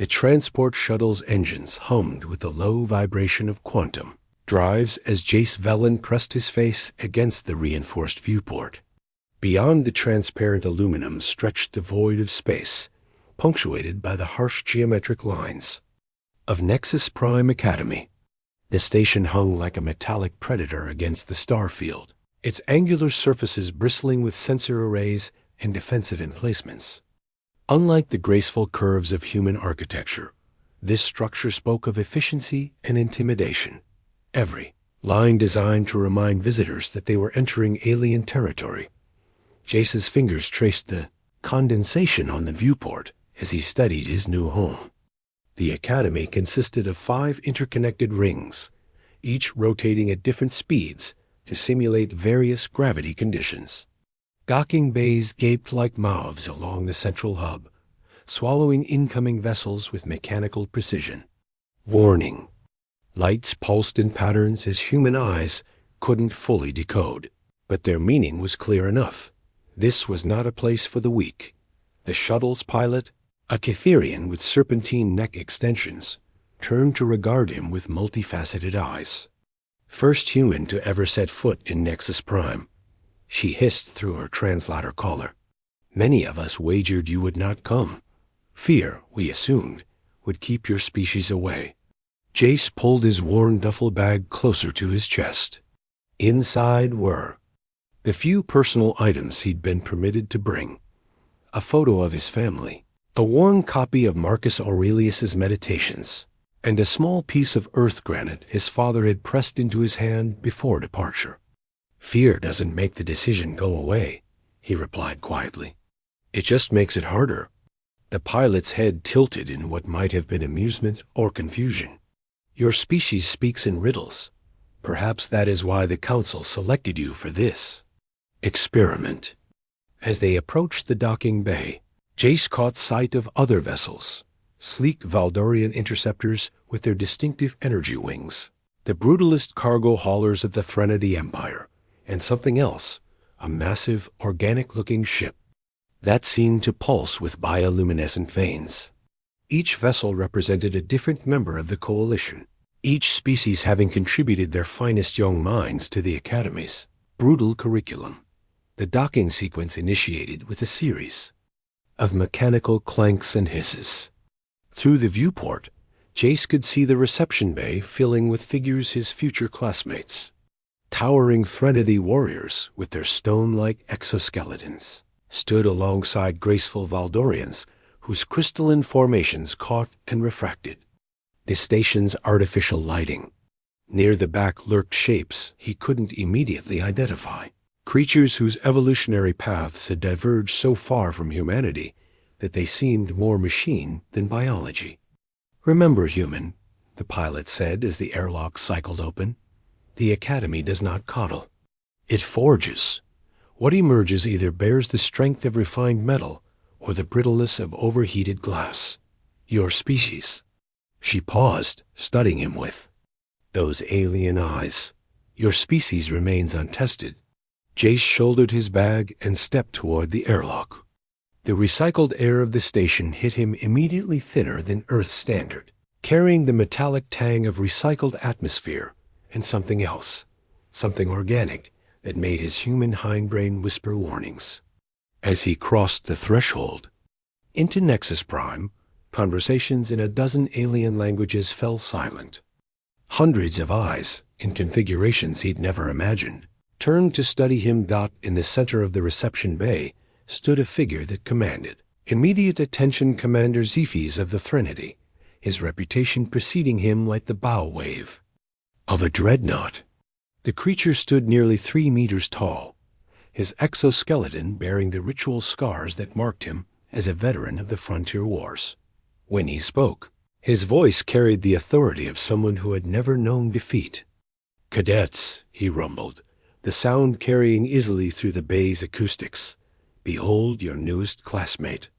The transport shuttle's engines hummed with the low vibration of quantum drives as Jace Velen pressed his face against the reinforced viewport. Beyond the transparent aluminum stretched the void of space, punctuated by the harsh geometric lines of Nexus Prime Academy. The station hung like a metallic predator against the star field, its angular surfaces bristling with sensor arrays and defensive emplacements. Unlike the graceful curves of human architecture, this structure spoke of efficiency and intimidation. Every line designed to remind visitors that they were entering alien territory. Jace's fingers traced the condensation on the viewport as he studied his new home. The Academy consisted of 5 interconnected rings, each rotating at different speeds to simulate various gravity conditions. Docking bays gaped like mouths along the central hub, swallowing incoming vessels with mechanical precision. Warning. Lights pulsed in patterns his human eyes couldn't fully decode, but their meaning was clear enough. This was not a place for the weak. The shuttle's pilot, a Catherian with serpentine neck extensions, turned to regard him with multifaceted eyes. First human to ever set foot in Nexus Prime, she hissed through her translator collar. Many of us wagered you would not come. Fear, we assumed, would keep your species away. Jace pulled his worn duffel bag closer to his chest. Inside were the few personal items he'd been permitted to bring. A photo of his family, a worn copy of Marcus Aurelius's Meditations, and a small piece of earth granite his father had pressed into his hand before departure. Fear doesn't make the decision go away, he replied quietly. It just makes it harder. The pilot's head tilted in what might have been amusement or confusion. Your species speaks in riddles. Perhaps that is why the Council selected you for this experiment. As they approached the docking bay, Jace caught sight of other vessels, sleek Valdorian interceptors with their distinctive energy wings, the brutalist cargo haulers of the Threnody Empire, and something else, a massive, organic-looking ship that seemed to pulse with bioluminescent veins. Each vessel represented a different member of the Coalition, each species having contributed their finest young minds to the Academy's brutal curriculum. The docking sequence initiated with a series of mechanical clanks and hisses. Through the viewport, Jace could see the reception bay filling with figures his future classmates. Towering Threnody warriors with their stone-like exoskeletons stood alongside graceful Valdorians whose crystalline formations caught and refracted the station's artificial lighting. Near the back lurked shapes he couldn't immediately identify, creatures whose evolutionary paths had diverged so far from humanity that they seemed more machine than biology. Remember, human, the pilot said as the airlock cycled open, the Academy does not coddle. It forges. What emerges either bears the strength of refined metal or the brittleness of overheated glass. Your species. She paused, studying him with those alien eyes. Your species remains untested. Jace shouldered his bag and stepped toward the airlock. The recycled air of the station hit him immediately thinner than Earth's standard, carrying the metallic tang of recycled atmosphere and something else, something organic that made his human hindbrain whisper warnings. As he crossed the threshold into Nexus Prime, conversations in a dozen alien languages fell silent. Hundreds of eyes, in configurations he'd never imagined, turned to study him. In the center of the reception bay stood a figure that commanded immediate attention. Commander Zephys of the Threnody, his reputation preceding him like the bow wave of a dreadnought. The creature stood nearly 3 meters tall, his exoskeleton bearing the ritual scars that marked him as a veteran of the frontier wars. When he spoke, his voice carried the authority of someone who had never known defeat. "Cadets," he rumbled, the sound carrying easily through the bay's acoustics, "behold your newest classmate,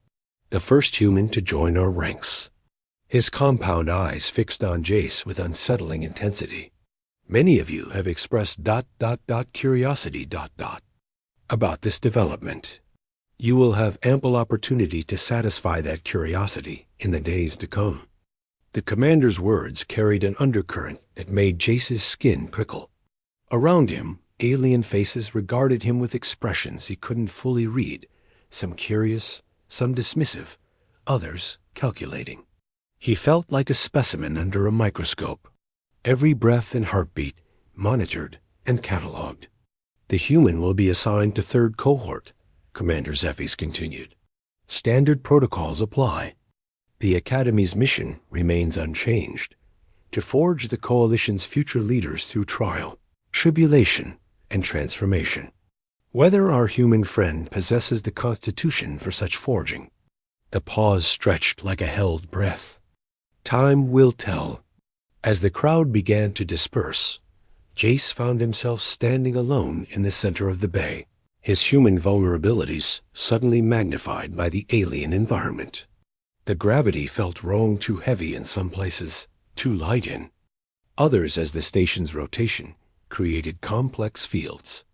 the first human to join our ranks." His compound eyes fixed on Jace with unsettling intensity. "Many of you have expressed curiosity about this development. You will have ample opportunity to satisfy that curiosity in the days to come. The commander's words carried an undercurrent that made Jace's skin prickle. Around him, alien faces regarded him with expressions he couldn't fully read, some curious, some dismissive, others calculating. He felt like a specimen under a microscope, every breath and heartbeat monitored and catalogued. The human will be assigned to third cohort, Commander Zephy's continued. Standard protocols apply. The Academy's mission remains unchanged, to forge the Coalition's future leaders through trial, tribulation, and transformation. Whether our human friend possesses the constitution for such forging. The pause stretched like a held breath. Time will tell. As the crowd began to disperse, Jace found himself standing alone in the center of the bay, his human vulnerabilities suddenly magnified by the alien environment. The gravity felt wrong, too heavy in some places, too light in others, as the station's rotation created complex fields.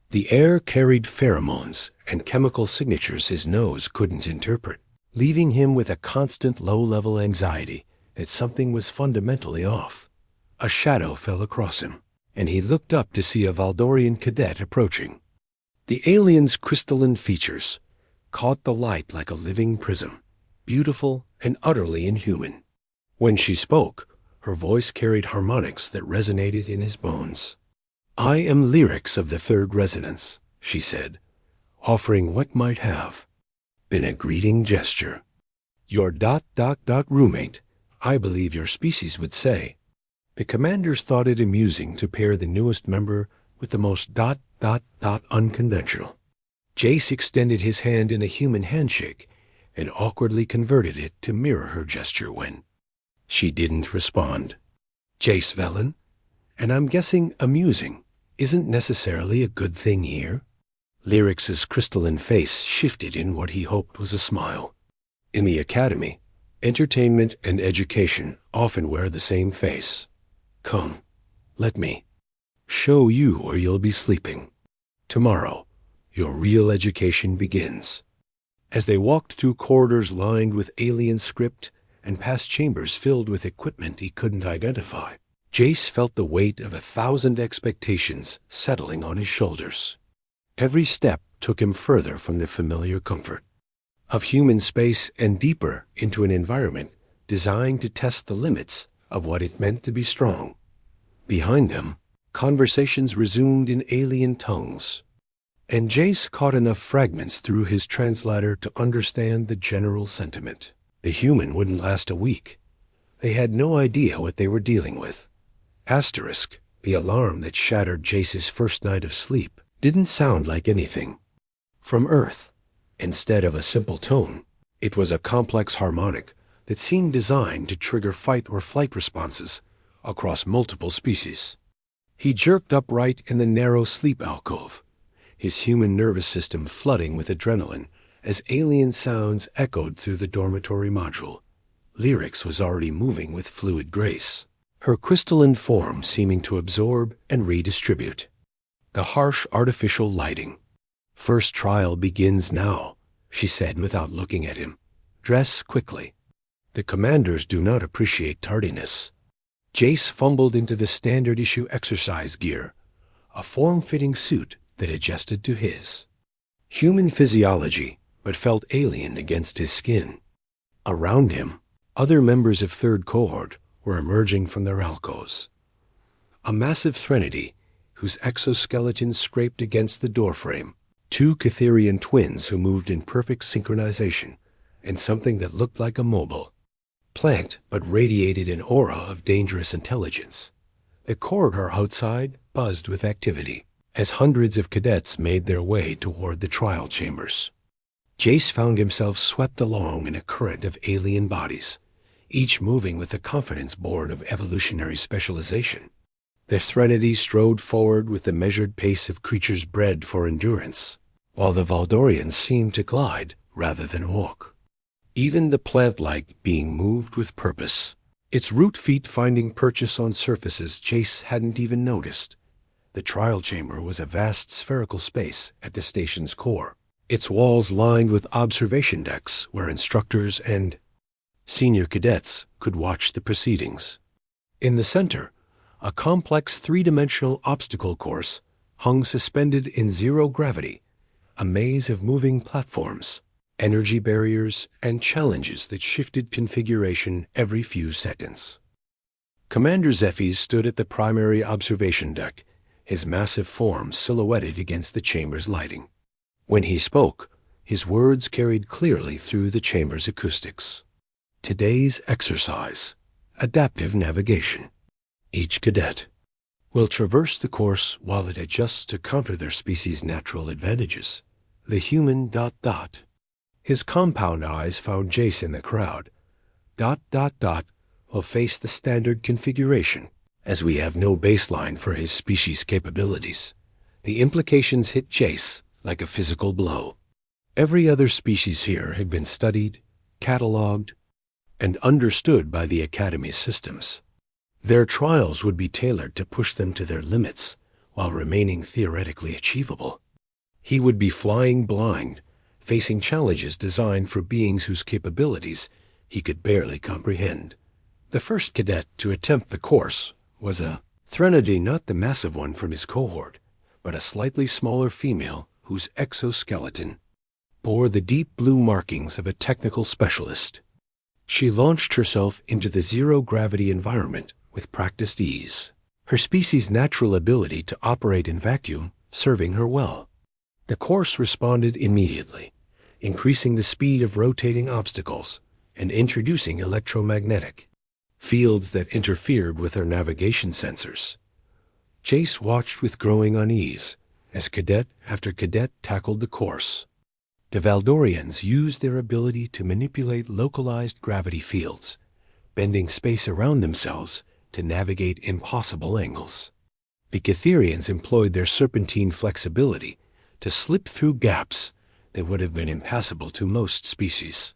The air carried pheromones and chemical signatures his nose couldn't interpret, leaving him with a constant low-level anxiety that something was fundamentally off. A shadow fell across him, and he looked up to see a Valdorian cadet approaching. The alien's crystalline features caught the light like a living prism, beautiful and utterly inhuman. When she spoke, her voice carried harmonics that resonated in his bones. "I am Lyrics of the Third Resonance," she said, offering what might have been a greeting gesture. "Your roommate, I believe your species would say." The commanders thought it amusing to pair the newest member with the most unconventional. Jace extended his hand in a human handshake and awkwardly converted it to mirror her gesture when she didn't respond. "Jace Velen, and I'm guessing amusing isn't necessarily a good thing here?" Lyrics's crystalline face shifted in what he hoped was a smile. In the Academy, entertainment and education often wear the same face. "Come, let me show you where you'll be sleeping. Tomorrow, your real education begins." As they walked through corridors lined with alien script and past chambers filled with equipment he couldn't identify, Jace felt the weight of 1,000 expectations settling on his shoulders. Every step took him further from the familiar comfort of human space and deeper into an environment designed to test the limits of what it meant to be strong. Behind them, conversations resumed in alien tongues, and Jace caught enough fragments through his translator to understand the general sentiment. The human wouldn't last a week. They had no idea what they were dealing with. Asterisk, the alarm that shattered Jace's first night of sleep, didn't sound like anything from Earth. Instead of a simple tone, it was a complex harmonic that seemed designed to trigger fight or flight responses across multiple species. He jerked upright in the narrow sleep alcove, his human nervous system flooding with adrenaline as alien sounds echoed through the dormitory module. Lyrics was already moving with fluid grace, her crystalline form seeming to absorb and redistribute. The harsh artificial lighting. "First trial begins now," she said without looking at him. "Dress quickly. The commanders do not appreciate tardiness." Jace fumbled into the standard issue exercise gear, a form-fitting suit that adjusted to his human physiology but felt alien against his skin. Around him, other members of third cohort were emerging from their alcoves. A massive threnody whose exoskeletons scraped against the doorframe, 2 Catherian twins who moved in perfect synchronization, and something that looked like a mobile plant but radiated an aura of dangerous intelligence. The corridor outside buzzed with activity as hundreds of cadets made their way toward the trial chambers. Jace found himself swept along in a current of alien bodies, each moving with the confidence born of evolutionary specialization. The threnody strode forward with the measured pace of creatures bred for endurance, while the Valdorians seemed to glide rather than walk. Even the plant-like being moved with purpose, its root feet finding purchase on surfaces Jace hadn't even noticed. The trial chamber was a vast spherical space at the station's core, its walls lined with observation decks where instructors and senior cadets could watch the proceedings. In the center, a complex three-dimensional obstacle course hung suspended in zero gravity, a maze of moving platforms, energy barriers, and challenges that shifted configuration every few seconds. Commander Zephyr stood at the primary observation deck, his massive form silhouetted against the chamber's lighting. When he spoke, his words carried clearly through the chamber's acoustics. Today's exercise, adaptive navigation. Each cadet will traverse the course while it adjusts to counter their species' natural advantages. The human ... His compound eyes found Jace in the crowd. ... will face the standard configuration, as we have no baseline for his species' capabilities. The implications hit Jace like a physical blow. Every other species here had been studied, cataloged, and understood by the Academy's systems. Their trials would be tailored to push them to their limits while remaining theoretically achievable. He would be flying blind, facing challenges designed for beings whose capabilities he could barely comprehend. The first cadet to attempt the course was a Threnody, not the massive one from his cohort, but a slightly smaller female whose exoskeleton bore the deep blue markings of a technical specialist. She launched herself into the zero-gravity environment with practiced ease, her species' natural ability to operate in vacuum serving her well. The course responded immediately, increasing the speed of rotating obstacles and introducing electromagnetic fields that interfered with her navigation sensors. Jace watched with growing unease as cadet after cadet tackled the course. The Valdorians used their ability to manipulate localized gravity fields, bending space around themselves to navigate impossible angles. The Catherians employed their serpentine flexibility to slip through gaps that would have been impassable to most species.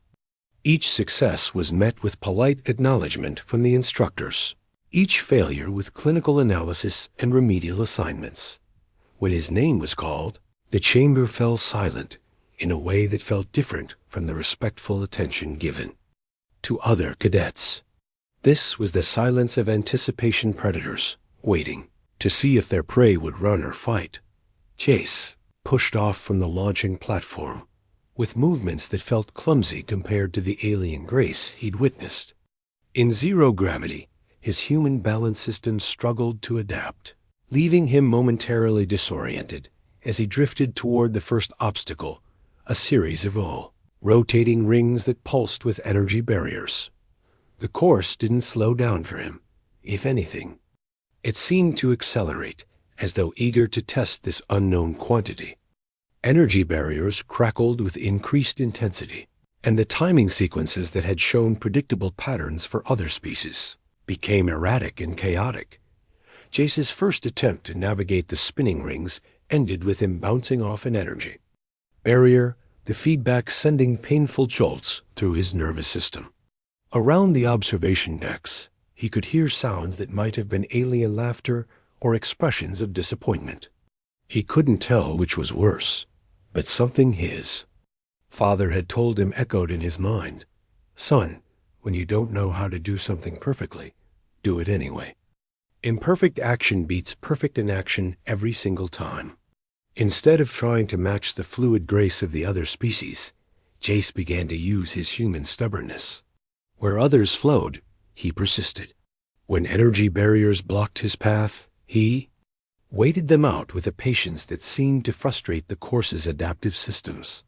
Each success was met with polite acknowledgement from the instructors, each failure with clinical analysis and remedial assignments. When his name was called, the chamber fell silent in a way that felt different from the respectful attention given to other cadets. This was the silence of anticipation predators, waiting to see if their prey would run or fight. Jace pushed off from the launching platform, with movements that felt clumsy compared to the alien grace he'd witnessed. In zero gravity, his human balance system struggled to adapt, leaving him momentarily disoriented as he drifted toward the first obstacle, a series of rotating rings that pulsed with energy barriers. The course didn't slow down for him. If anything, it seemed to accelerate, as though eager to test this unknown quantity. Energy barriers crackled with increased intensity, and the timing sequences that had shown predictable patterns for other species became erratic and chaotic. Jace's first attempt to navigate the spinning rings ended with him bouncing off an energy barrier, the feedback sending painful jolts through his nervous system. Around the observation decks, he could hear sounds that might have been alien laughter or expressions of disappointment. He couldn't tell which was worse, but something his father had told him echoed in his mind. Son, when you don't know how to do something perfectly, do it anyway. Imperfect action beats perfect inaction every single time. Instead of trying to match the fluid grace of the other species, Jace began to use his human stubbornness. Where others flowed, he persisted. When energy barriers blocked his path, he waited them out with a patience that seemed to frustrate the course's adaptive systems.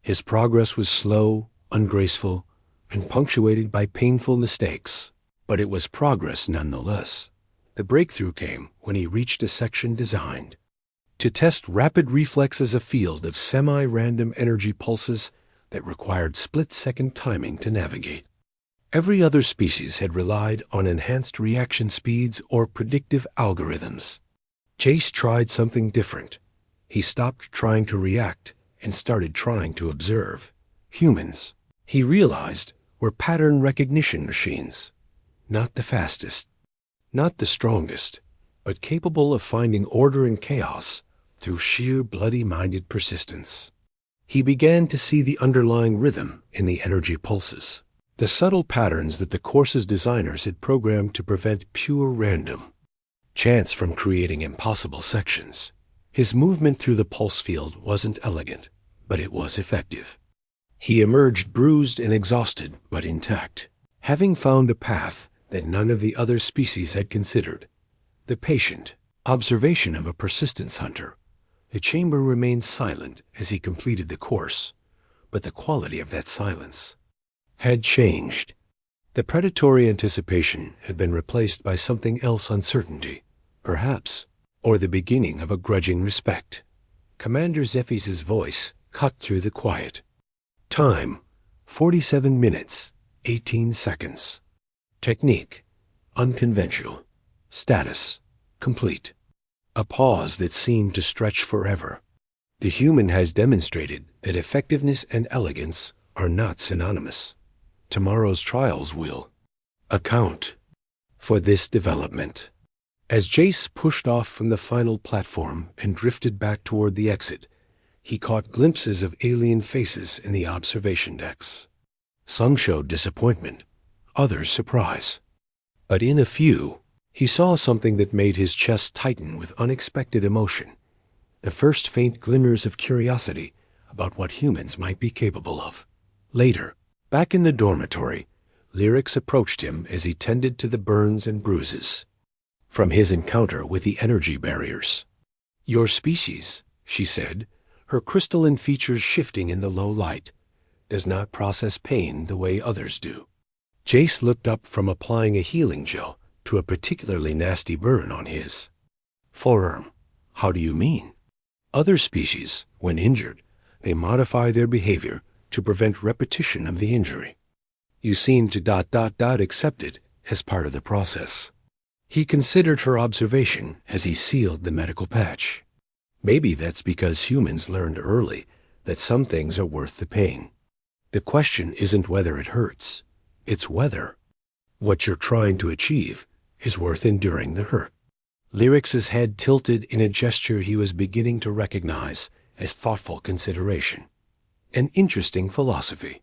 His progress was slow, ungraceful, and punctuated by painful mistakes, but it was progress nonetheless. The breakthrough came when he reached a section designed to test rapid reflex as a field of semi-random energy pulses that required split-second timing to navigate. Every other species had relied on enhanced reaction speeds or predictive algorithms. Jace tried something different. He stopped trying to react and started trying to observe. Humans, he realized, were pattern recognition machines. Not the fastest, not the strongest, but capable of finding order in chaos through sheer bloody-minded persistence. He began to see the underlying rhythm in the energy pulses, the subtle patterns that the course's designers had programmed to prevent pure random chance from creating impossible sections. His movement through the pulse field wasn't elegant, but it was effective. He emerged bruised and exhausted, but intact, having found a path that none of the other species had considered. The patient observation of a persistence hunter. The chamber remained silent as he completed the course, but the quality of that silence had changed. The predatory anticipation had been replaced by something else, uncertainty, perhaps, or the beginning of a grudging respect. Commander Zephys' voice cut through the quiet. Time, 47 minutes, 18 seconds. Technique, unconventional. Status, complete. A pause that seemed to stretch forever. The human has demonstrated that effectiveness and elegance are not synonymous. Tomorrow's trials will account for this development. As Jace pushed off from the final platform and drifted back toward the exit, he caught glimpses of alien faces in the observation decks. Some showed disappointment, others surprise. But in a few, he saw something that made his chest tighten with unexpected emotion. The first faint glimmers of curiosity about what humans might be capable of. Later, back in the dormitory, Lyrics approached him as he tended to the burns and bruises from his encounter with the energy barriers. "Your species," she said, her crystalline features shifting in the low light, "does not process pain the way others do." Jace looked up from applying a healing gel to a particularly nasty burn on his forearm. "How do you mean?" "Other species, when injured, they modify their behavior to prevent repetition of the injury. You seem to accept it as part of the process." He considered her observation as he sealed the medical patch. "Maybe that's because humans learned early that some things are worth the pain. The question isn't whether it hurts, it's whether what you're trying to achieve is worth enduring the hurt." Lyrics's head tilted in a gesture he was beginning to recognize as thoughtful consideration. An interesting philosophy.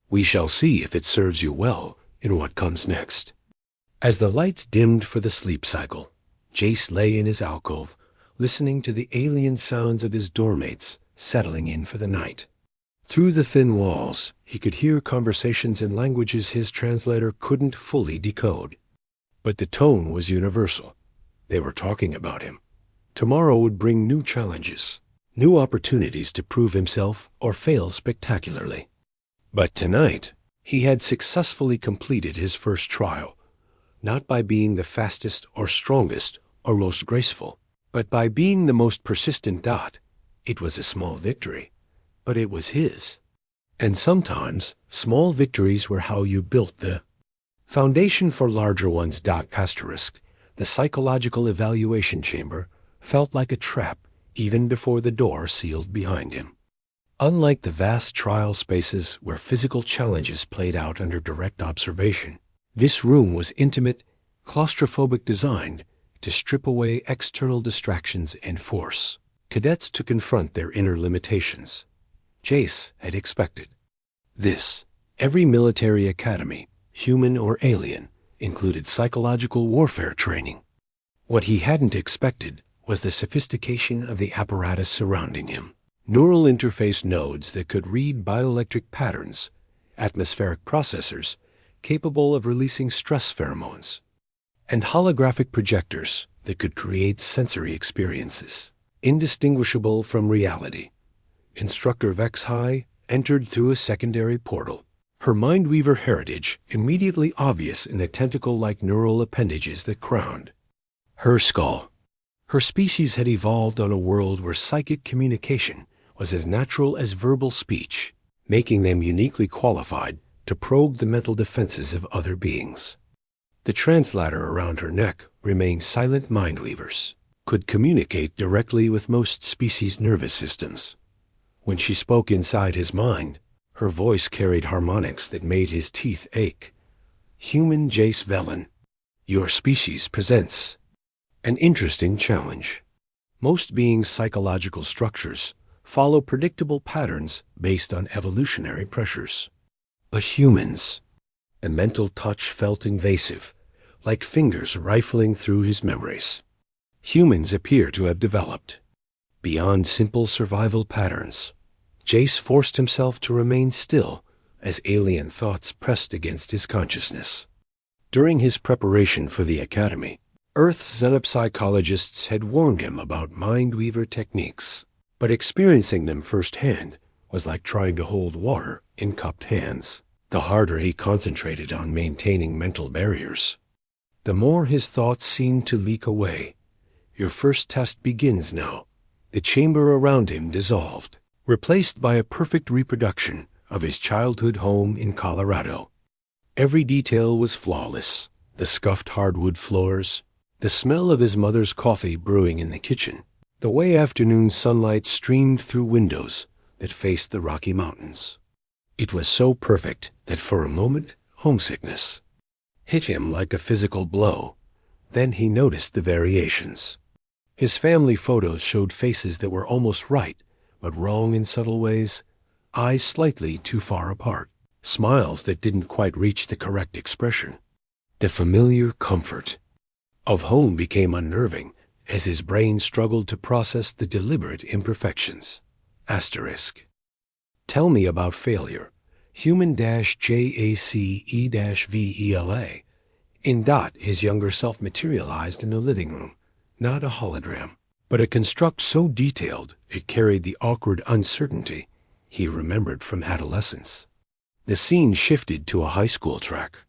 We shall see if it serves you well in what comes next. As the lights dimmed for the sleep cycle, Jace lay in his alcove, listening to the alien sounds of his dormmates settling in for the night. Through the thin walls, he could hear conversations in languages his translator couldn't fully decode. But the tone was universal. They were talking about him. Tomorrow would bring new challenges, new opportunities to prove himself or fail spectacularly. But tonight, he had successfully completed his first trial, not by being the fastest or strongest or most graceful, but by being the most persistent. It was a small victory, but it was his. And sometimes, small victories were how you built the foundation for larger ones. The psychological evaluation chamber felt like a trap even before the door sealed behind him. Unlike the vast trial spaces where physical challenges played out under direct observation, this room was intimate, claustrophobic, designed to strip away external distractions and force cadets to confront their inner limitations. Jace had expected this. Every military academy, human or alien, included psychological warfare training. What he hadn't expected was the sophistication of the apparatus surrounding him. Neural interface nodes that could read bioelectric patterns, atmospheric processors capable of releasing stress pheromones, and holographic projectors that could create sensory experiences indistinguishable from reality. Instructor Vex High entered through a secondary portal, her Mindweaver heritage immediately obvious in the tentacle-like neural appendages that crowned her skull. Her species had evolved on a world where psychic communication was as natural as verbal speech, making them uniquely qualified to probe the mental defenses of other beings. The translator around her neck remained silent. Mindweavers could communicate directly with most species' nervous systems. When she spoke inside his mind, her voice carried harmonics that made his teeth ache. "Human Jace Velen, your species presents an interesting challenge. Most beings' psychological structures follow predictable patterns based on evolutionary pressures. But humans, a mental touch felt invasive, like fingers rifling through his memories. Humans appear to have developed beyond simple survival patterns. Jace forced himself to remain still as alien thoughts pressed against his consciousness. During his preparation for the academy, Earth's xenopsychologists had warned him about Mindweaver techniques, but experiencing them firsthand was like trying to hold water in cupped hands. The harder he concentrated on maintaining mental barriers, the more his thoughts seemed to leak away. Your first test begins now. The chamber around him dissolved, replaced by a perfect reproduction of his childhood home in Colorado. Every detail was flawless. The scuffed hardwood floors, the smell of his mother's coffee brewing in the kitchen, the way afternoon sunlight streamed through windows that faced the Rocky Mountains. It was so perfect that for a moment, homesickness hit him like a physical blow. Then he noticed the variations. His family photos showed faces that were almost right, but wrong in subtle ways, eyes slightly too far apart, smiles that didn't quite reach the correct expression. The familiar comfort of home became unnerving as his brain struggled to process the deliberate imperfections. Asterisk. Tell me about failure. Human-JACE-VELA. In Dot, his younger self materialized in the living room, not a hologram, but a construct so detailed it carried the awkward uncertainty he remembered from adolescence. The scene shifted to a high school track.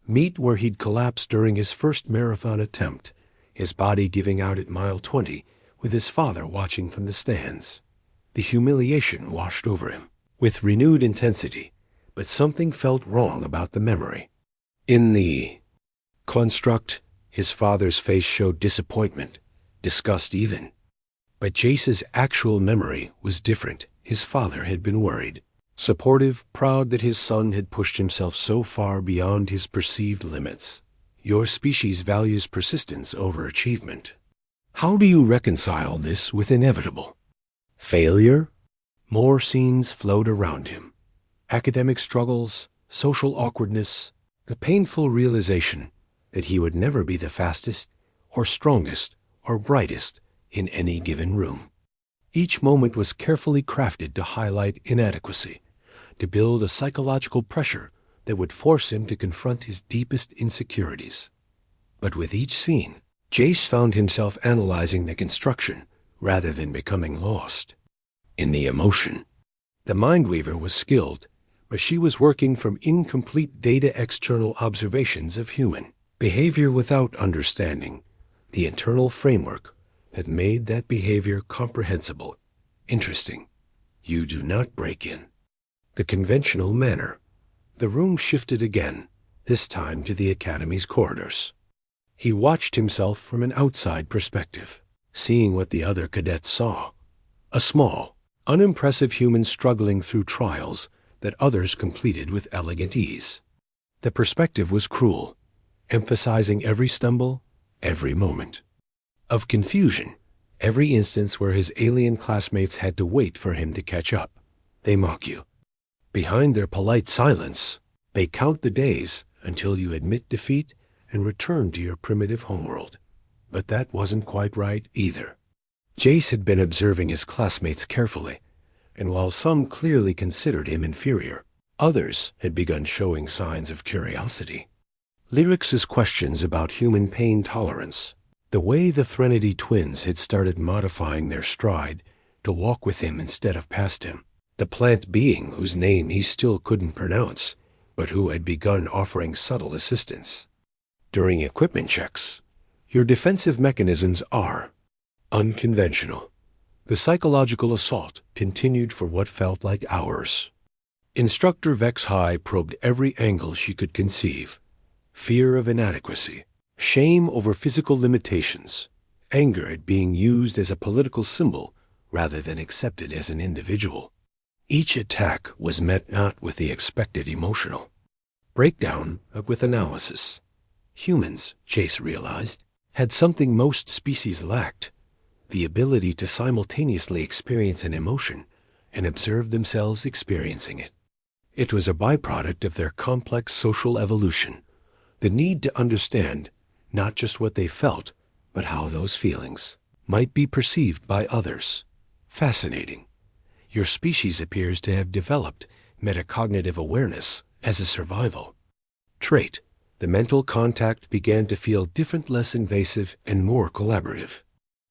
Meet where he'd collapsed during his first marathon attempt, his body giving out at mile 20, with his father watching from the stands. The humiliation washed over him with renewed intensity, but something felt wrong about the memory. In the construct, his father's face showed disappointment, disgust even. But Jace's actual memory was different. His father had been worried, supportive, proud that his son had pushed himself so far beyond his perceived limits. Your species values persistence over achievement. How do you reconcile this with inevitable failure? More scenes flowed around him. Academic struggles, social awkwardness, the painful realization that he would never be the fastest or strongest or brightest in any given room. Each moment was carefully crafted to highlight inadequacy, to build a psychological pressure that would force him to confront his deepest insecurities. But with each scene, Jace found himself analyzing the construction rather than becoming lost in the emotion. The Mindweaver was skilled, but she was working from incomplete data, external observations of human behavior without understanding the internal framework that made that behavior comprehensible. Interesting. You do not break in the conventional manner. The room shifted again, this time to the Academy's corridors. He watched himself from an outside perspective, seeing what the other cadets saw. A small, unimpressive human struggling through trials that others completed with elegant ease. The perspective was cruel, emphasizing every stumble, every moment of confusion, every instance where his alien classmates had to wait for him to catch up. They mock you. Behind their polite silence, they count the days until you admit defeat and return to your primitive homeworld. But that wasn't quite right either. Jace had been observing his classmates carefully, and while some clearly considered him inferior, others had begun showing signs of curiosity. Lyrix's questions about human pain tolerance, the way the Threnody twins had started modifying their stride to walk with him instead of past him, the plant being whose name he still couldn't pronounce, but who had begun offering subtle assistance. During equipment checks, your defensive mechanisms are unconventional. The psychological assault continued for what felt like hours. Instructor Vex High probed every angle she could conceive. Fear of inadequacy, shame over physical limitations, anger at being used as a political symbol rather than accepted as an individual. Each attack was met not with the expected emotional breakdown, but with analysis. Humans, Jace realized, had something most species lacked: the ability to simultaneously experience an emotion and observe themselves experiencing it. It was a byproduct of their complex social evolution, the need to understand not just what they felt, but how those feelings might be perceived by others. Fascinating. Your species appears to have developed metacognitive awareness as a survival trait. The mental contact began to feel different, less invasive, and more collaborative.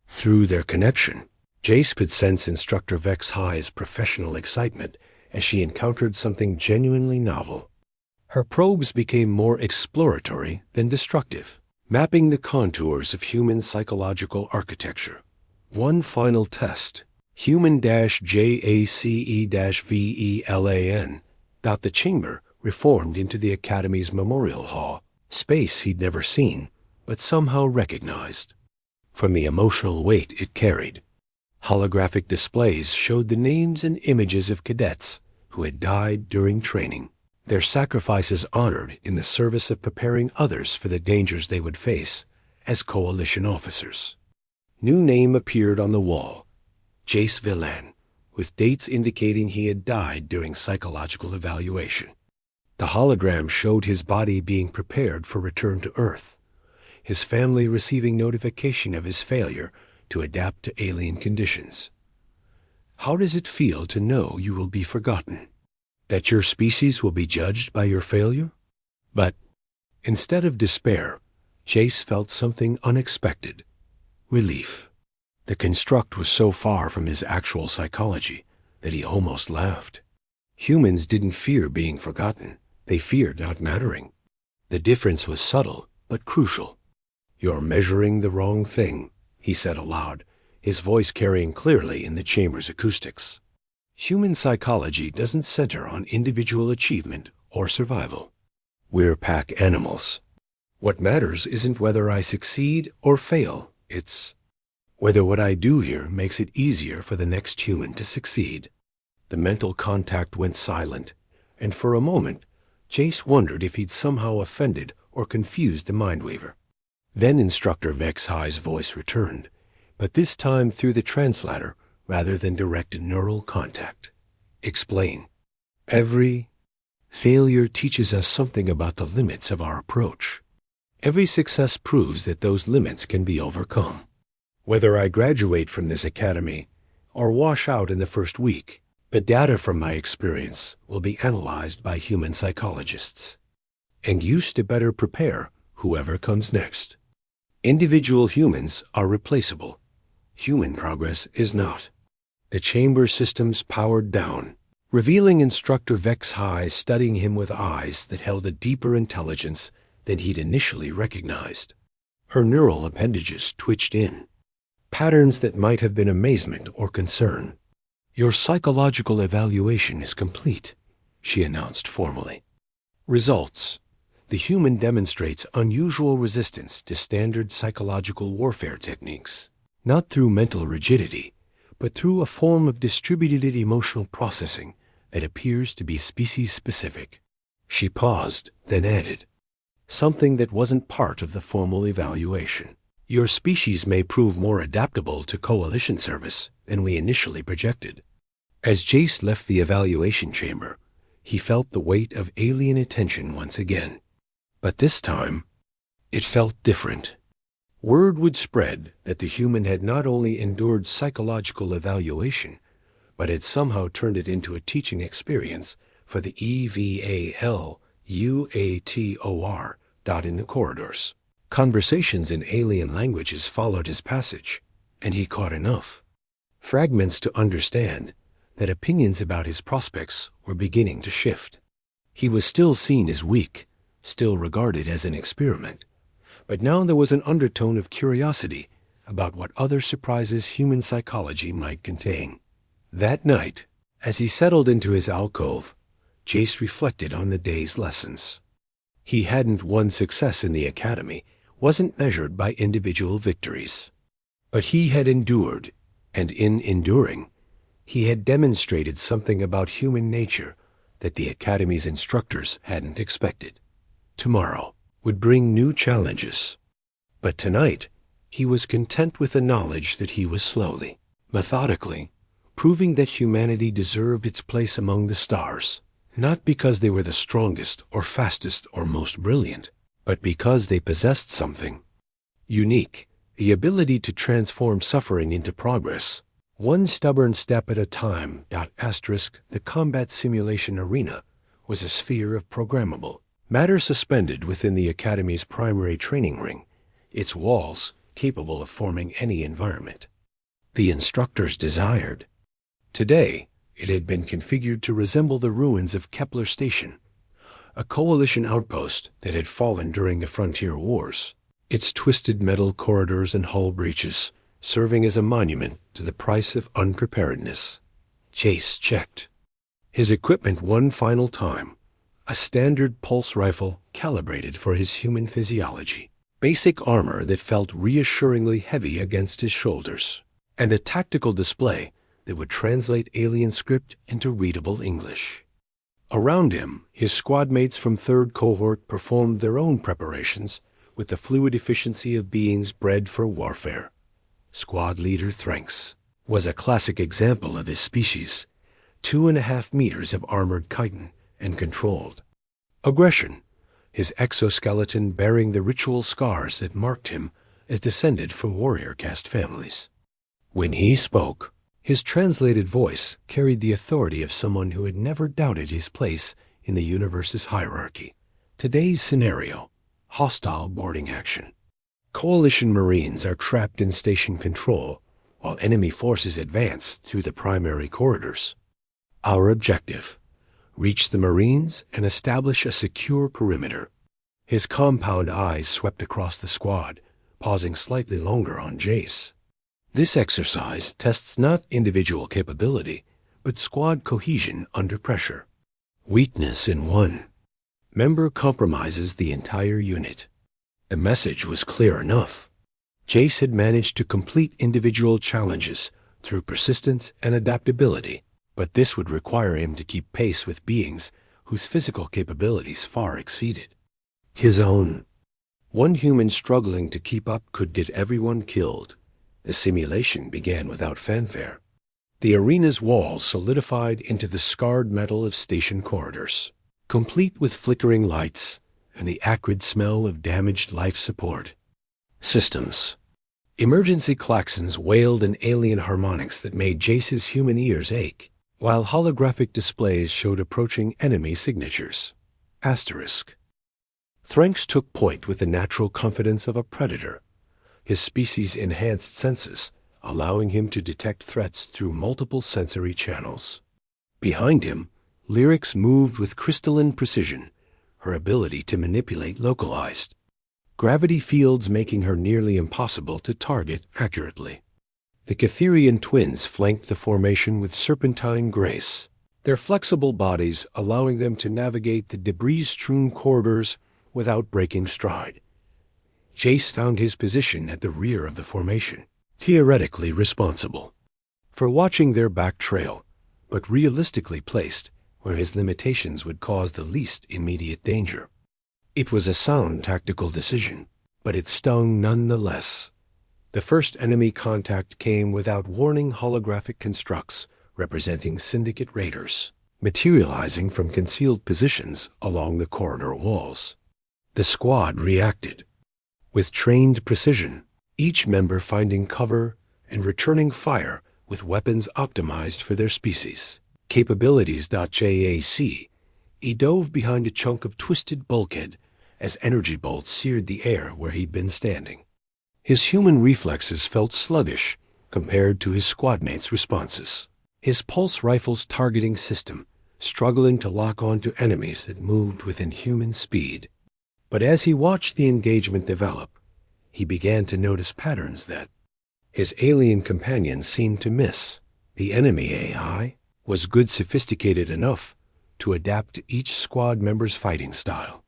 Through their connection, Jace could sense Instructor Vex High's professional excitement as she encountered something genuinely novel. Her probes became more exploratory than destructive, mapping the contours of human psychological architecture. One final test, human-JACE-VELAN, the chamber reformed into the Academy's memorial hall, space he'd never seen, but somehow recognized. From the emotional weight it carried, holographic displays showed the names and images of cadets who had died during training, their sacrifices honored in the service of preparing others for the dangers they would face as Coalition officers. New name appeared on the wall, Jace Villan, with dates indicating he had died during psychological evaluation. The hologram showed his body being prepared for return to Earth, his family receiving notification of his failure to adapt to alien conditions. How does it feel to know you will be forgotten? That your species will be judged by your failure? But instead of despair, Jace felt something unexpected: relief. The construct was so far from his actual psychology that he almost laughed. Humans didn't fear being forgotten. They feared not mattering. The difference was subtle but crucial. "You're measuring the wrong thing," he said aloud, his voice carrying clearly in the chamber's acoustics. Human psychology doesn't center on individual achievement or survival. We're pack animals. What matters isn't whether I succeed or fail, it's whether what I do here makes it easier for the next human to succeed. The mental contact went silent, and for a moment, Jace wondered if he'd somehow offended or confused the Mindweaver. Then Instructor Vex High's voice returned, but this time through the translator rather than direct neural contact. "Explain. Every failure teaches us something about the limits of our approach. Every success proves that those limits can be overcome. Whether I graduate from this academy or wash out in the first week, the data from my experience will be analyzed by human psychologists and used to better prepare whoever comes next. Individual humans are replaceable. Human progress is not." The chamber systems powered down, revealing Instructor Vex High studying him with eyes that held a deeper intelligence than he'd initially recognized. Her neural appendages twitched in, patterns that might have been amazement or concern. "Your psychological evaluation is complete," she announced formally. "Results. The human demonstrates unusual resistance to standard psychological warfare techniques, not through mental rigidity, but through a form of distributed emotional processing that appears to be species-specific." She paused, then added, "Something that wasn't part of the formal evaluation. Your species may prove more adaptable to Coalition service than we initially projected." As Jace left the evaluation chamber, he felt the weight of alien attention once again. But this time, it felt different. Word would spread that the human had not only endured psychological evaluation, but had somehow turned it into a teaching experience for the EVALUATOR dot in the corridors. Conversations in alien languages followed his passage, and he caught enough fragments to understand that opinions about his prospects were beginning to shift. He was still seen as weak, still regarded as an experiment, but now there was an undertone of curiosity about what other surprises human psychology might contain. That night, as he settled into his alcove, Jace reflected on the day's lessons. He hadn't won success in the academy, wasn't measured by individual victories. But he had endured, and in enduring, he had demonstrated something about human nature that the academy's instructors hadn't expected. Tomorrow would bring new challenges. But tonight, He was content with the knowledge that he was slowly, methodically, proving that humanity deserved its place among the stars, not because they were the strongest or fastest or most brilliant, but because they possessed something unique, the ability to transform suffering into progress, one stubborn step at a time. The combat simulation arena was a sphere of programmable matter suspended within the Academy's primary training ring, its walls capable of forming any environment the instructors desired. Today, it had been configured to resemble the ruins of Kepler Station, a coalition outpost that had fallen during the frontier wars, its twisted metal corridors and hull breaches serving as a monument to the price of unpreparedness. Jace checked his equipment one final time, a standard pulse rifle calibrated for his human physiology, basic armor that felt reassuringly heavy against his shoulders, and a tactical display that would translate alien script into readable English. Around him, his squad mates from 3rd Cohort performed their own preparations with the fluid efficiency of beings bred for warfare. Squad leader Thranks was a classic example of his species, 2.5 meters of armored chitin and controlled aggression, his exoskeleton bearing the ritual scars that marked him as descended from warrior caste families. When he spoke, his translated voice carried the authority of someone who had never doubted his place in the universe's hierarchy. Today's scenario: hostile boarding action. Coalition Marines are trapped in station control while enemy forces advance through the primary corridors. Our objective: reach the Marines and establish a secure perimeter. His compound eyes swept across the squad, pausing slightly longer on Jace. This exercise tests not individual capability, but squad cohesion under pressure. Weakness in one member compromises the entire unit. The message was clear enough. Jace had managed to complete individual challenges through persistence and adaptability, but this would require him to keep pace with beings whose physical capabilities far exceeded his own. One human struggling to keep up could get everyone killed. The simulation began without fanfare. The arena's walls solidified into the scarred metal of station corridors, complete with flickering lights and the acrid smell of damaged life support systems. Emergency klaxons wailed in alien harmonics that made Jace's human ears ache, while holographic displays showed approaching enemy signatures. Asterisk. Thranks took point with the natural confidence of a predator, his species' enhanced senses allowing him to detect threats through multiple sensory channels. Behind him, Lyrics moved with crystalline precision, her ability to manipulate localized gravity fields making her nearly impossible to target accurately. The Catherian twins flanked the formation with serpentine grace, their flexible bodies allowing them to navigate the debris-strewn corridors without breaking stride. Jace found his position at the rear of the formation, theoretically responsible for watching their back trail, but realistically placed where his limitations would cause the least immediate danger. It was a sound tactical decision, but it stung nonetheless. The first enemy contact came without warning. Holographic constructs representing syndicate raiders, materializing from concealed positions along the corridor walls. The squad reacted with trained precision, each member finding cover and returning fire with weapons optimized for their species capabilities. JAC. He dove behind a chunk of twisted bulkhead as energy bolts seared the air where he'd been standing. His human reflexes felt sluggish compared to his squadmates' responses, his pulse rifle's targeting system struggling to lock onto enemies that moved within human speed. But as he watched the engagement develop, he began to notice patterns that his alien companions seemed to miss. The enemy AI was good sophisticated enough to adapt to each squad member's fighting style.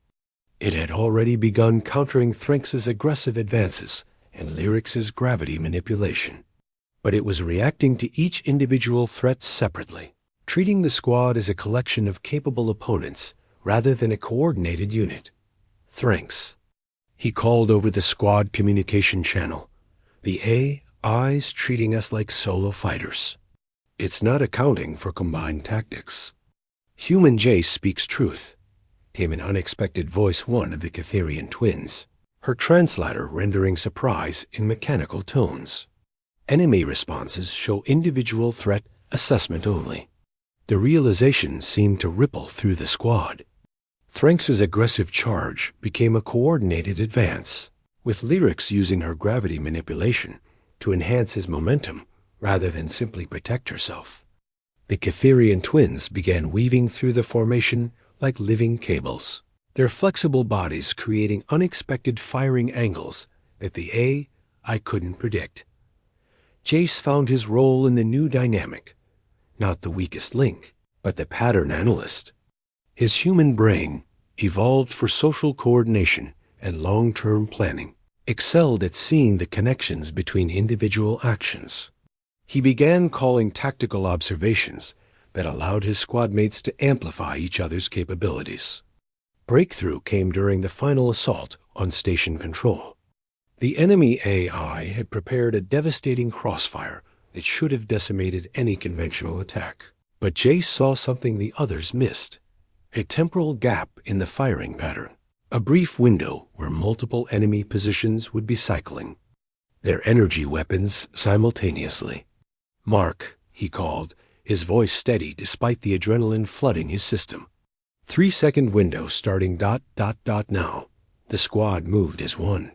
It had already begun countering Thranks' aggressive advances and Lyrics' gravity manipulation. But it was reacting to each individual threat separately, treating the squad as a collection of capable opponents rather than a coordinated unit. Thranks. He called over the squad communication channel, The AI's treating us like solo fighters. It's not accounting for combined tactics. Human Jace speaks truth, came an unexpected voice one of the Catherian twins, her translator rendering surprise in mechanical tones. Enemy responses show individual threat assessment only. The realization seemed to ripple through the squad. Thranx's aggressive charge became a coordinated advance, with Lyrics using her gravity manipulation to enhance his momentum rather than simply protect herself. The Catherian twins began weaving through the formation like living cables, their flexible bodies creating unexpected firing angles that the AI couldn't predict. Jace found his role in the new dynamic, not the weakest link, but the pattern analyst. His human brain, evolved for social coordination and long-term planning, excelled at seeing the connections between individual actions. He began calling tactical observations that allowed his squadmates to amplify each other's capabilities. Breakthrough came during the final assault on station control. The enemy AI had prepared a devastating crossfire that should have decimated any conventional attack. But Jace saw something the others missed: a temporal gap in the firing pattern, a brief window where multiple enemy positions would be cycling, their energy weapons simultaneously. "Mark," he called, his voice steady despite the adrenaline flooding his system. 3-second window starting ... now. The squad moved as one.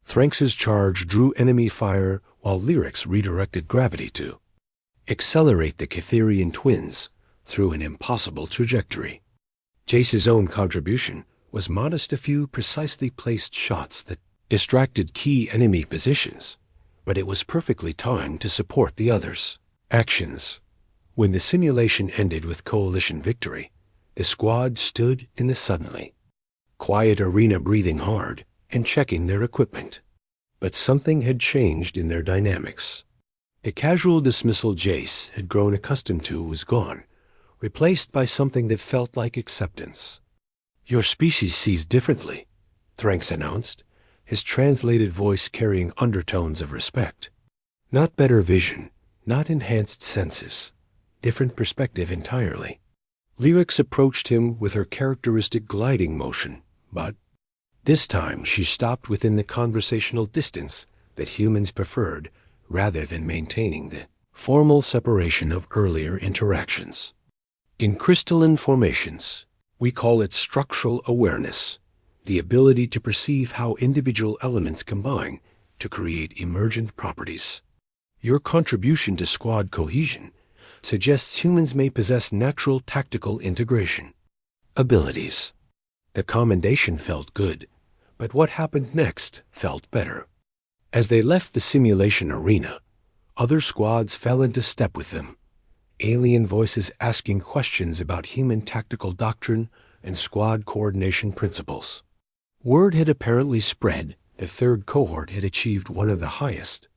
Thranx's charge drew enemy fire while Lyrics redirected gravity to accelerate the Catherian twins through an impossible trajectory. Jace's own contribution was modest: a few precisely placed shots that distracted key enemy positions, but it was perfectly timed to support the others' actions. When the simulation ended with coalition victory, the squad stood in the suddenly quiet arena breathing hard and checking their equipment. But something had changed in their dynamics. The casual dismissal Jace had grown accustomed to was gone, replaced by something that felt like acceptance. "Your species sees differently," Thranx announced, his translated voice carrying undertones of respect. Not better vision, not enhanced senses, different perspective entirely. Lyrics approached him with her characteristic gliding motion, but this time she stopped within the conversational distance that humans preferred, rather than maintaining the formal separation of earlier interactions. In crystalline formations, we call it structural awareness, the ability to perceive how individual elements combine to create emergent properties. Your contribution to squad cohesion suggests humans may possess natural tactical integration abilities. The commendation felt good, but what happened next felt better. As they left the simulation arena, other squads fell into step with them, alien voices asking questions about human tactical doctrine and squad coordination principles. Word had apparently spread the third cohort had achieved one of the highest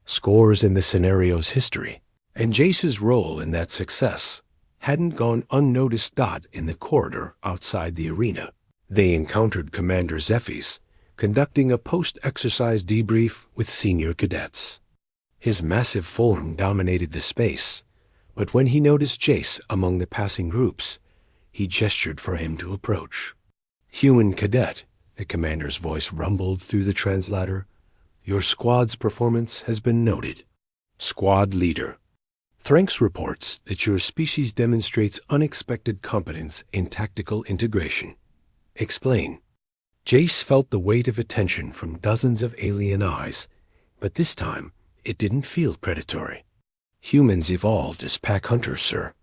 scores in the scenario's history, and Jace's role in that success hadn't gone unnoticed. In the corridor outside the arena, they encountered Commander Zephy's conducting a post-exercise debrief with senior cadets. His massive form dominated the space, but when he noticed Jace among the passing groups, he gestured for him to approach. "Human cadet," the commander's voice rumbled through the translator, "your squad's performance has been noted." Squad leader: "Thranx reports that your species demonstrates unexpected competence in tactical integration. Explain." Jace felt the weight of attention from dozens of alien eyes, but this time it didn't feel predatory. "Humans evolved as pack hunters, sir.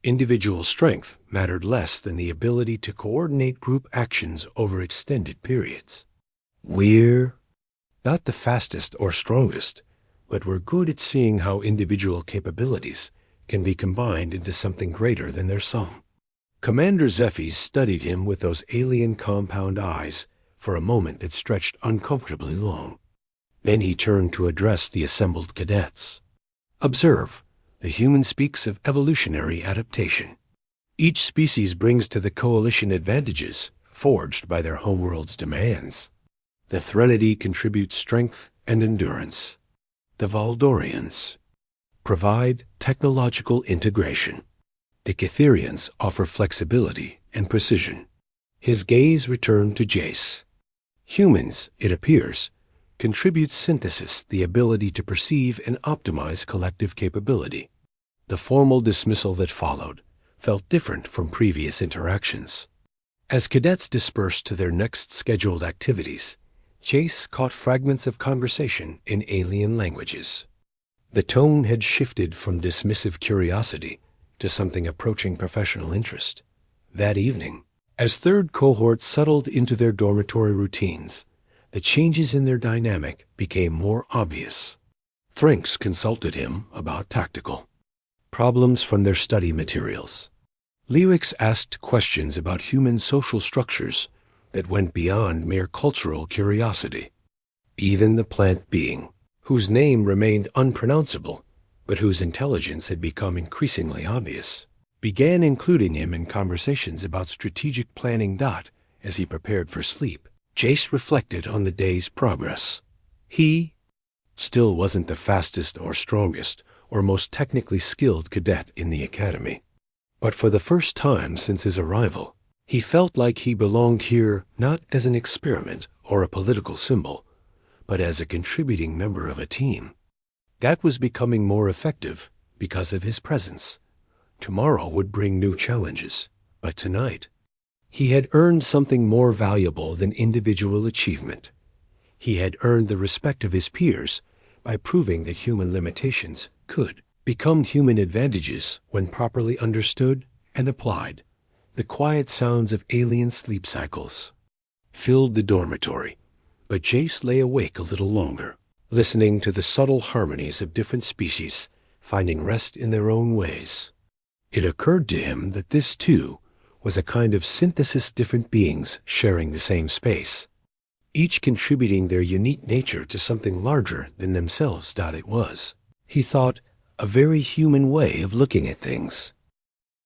Individual strength mattered less than the ability to coordinate group actions over extended periods. We're not the fastest or strongest, but we're good at seeing how individual capabilities can be combined into something greater than their sum." Commander Zephyr studied him with those alien compound eyes for a moment that stretched uncomfortably long. Then he turned to address the assembled cadets. "Observe, the human speaks of evolutionary adaptation. Each species brings to the coalition advantages forged by their homeworld's demands. The Threnody contributes strength and endurance. The Valdorians provide technological integration. The Cytherians offer flexibility and precision. His gaze returned to Jace. Humans, it appears, contribute synthesis, the ability to perceive and optimize collective capability. The formal dismissal that followed felt different from previous interactions. As cadets dispersed to their next scheduled activities, Jace caught fragments of conversation in alien languages. The tone had shifted from dismissive curiosity to something approaching professional interest. That evening, as third cohorts settled into their dormitory routines, the changes in their dynamic became more obvious. Thrinks consulted him about tactical problems from their study materials. Lyrics asked questions about human social structures that went beyond mere cultural curiosity. Even the plant being, whose name remained unpronounceable, but whose intelligence had become increasingly obvious, began including him in conversations about strategic planning. As he prepared for sleep, Jace reflected on the day's progress. He still wasn't the fastest or strongest or most technically skilled cadet in the academy. But for the first time since his arrival, he felt like he belonged here not as an experiment or a political symbol, but as a contributing member of a team. That was becoming more effective because of his presence. Tomorrow would bring new challenges, but tonight, he had earned something more valuable than individual achievement. He had earned the respect of his peers by proving that human limitations could become human advantages when properly understood and applied. The quiet sounds of alien sleep cycles filled the dormitory, but Jace lay awake a little longer, listening to the subtle harmonies of different species, finding rest in their own ways. It occurred to him that this, too, was a kind of synthesis, different beings sharing the same space, each contributing their unique nature to something larger than themselves. It was, he thought, a very human way of looking at things.